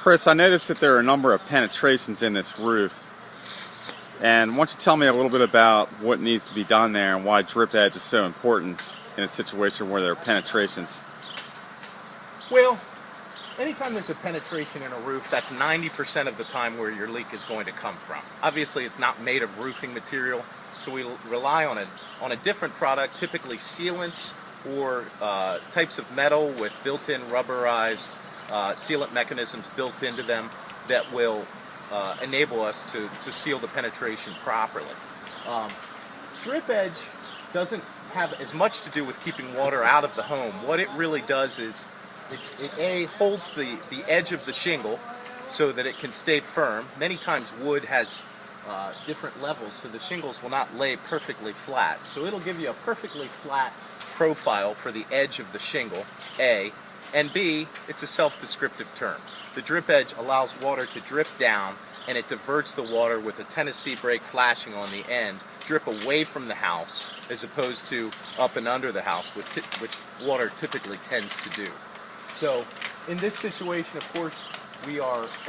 Chris, I noticed that there are a number of penetrations in this roof. And why don't you tell me a little bit about what needs to be done there and why drip edge is so important in a situation where there are penetrations? Well, anytime there's a penetration in a roof, that's 90% of the time where your leak is going to come from. Obviously, it's not made of roofing material, so we rely on a different product, typically sealants or types of metal with built-in rubberized sealant mechanisms built into them that will enable us to seal the penetration properly. Drip edge doesn't have as much to do with keeping water out of the home. What it really does is it holds the edge of the shingle so that it can stay firm. Many times wood has different levels, so the shingles will not lay perfectly flat. So it'll give you a perfectly flat profile for the edge of the shingle, A, and B, it's a self-descriptive term. The drip edge allows water to drip down, and it diverts the water with a Tennessee brake flashing on the end, drip away from the house as opposed to up and under the house, which water typically tends to do. So in this situation, of course,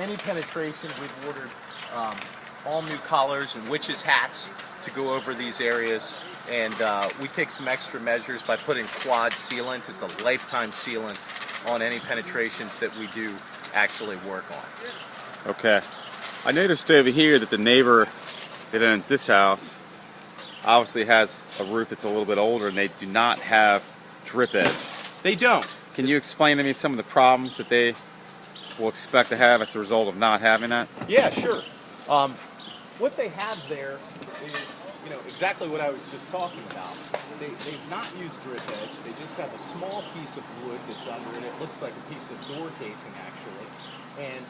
any penetration, we've ordered all new collars and witches' hats to go over these areas, and we take some extra measures by putting quad sealant. It's a lifetime sealant on any penetrations that we do actually work on. Okay. I noticed over here that the neighbor that owns this house obviously has a roof that's a little bit older, and they do not have drip edge. They don't. Can you explain to me some of the problems that they will expect to have as a result of not having that? Yeah, sure. What they have there is, exactly what I was just talking about. They've not used drip edge. They just have a small piece of wood that's under it. It looks like a piece of door casing, actually. And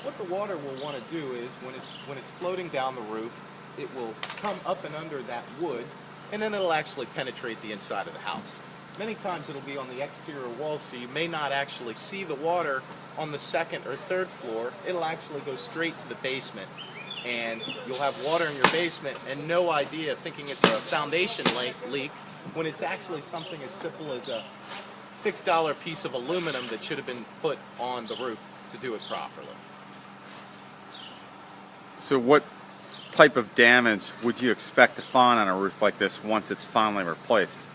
what the water will want to do is, when it's floating down the roof, it will come up and under that wood, and then it'll actually penetrate the inside of the house. Many times it'll be on the exterior walls, so you may not actually see the water on the second or third floor. It'll actually go straight to the basement, and you'll have water in your basement and no idea, thinking it's a foundation leak, when it's actually something as simple as a $6 piece of aluminum that should have been put on the roof to do it properly. So what type of damage would you expect to find on a roof like this once it's finally replaced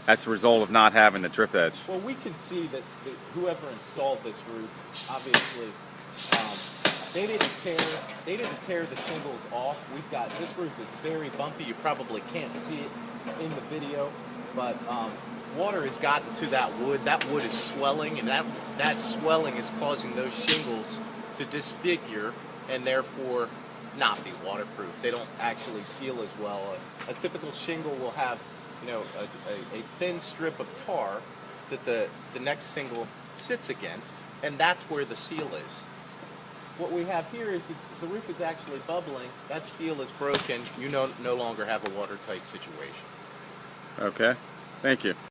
as a result of not having the drip edge? Well, we can see that whoever installed this roof, obviously, they didn't tear the shingles off. This roof is very bumpy. You probably can't see it in the video, but water has gotten to that wood. That wood is swelling, and that swelling is causing those shingles to disfigure and therefore not be waterproof. They don't actually seal as well. A typical shingle will have, a thin strip of tar that the next shingle sits against, and that's where the seal is. What we have here is the roof is actually bubbling. That seal is broken. You no longer have a watertight situation. Okay. Thank you.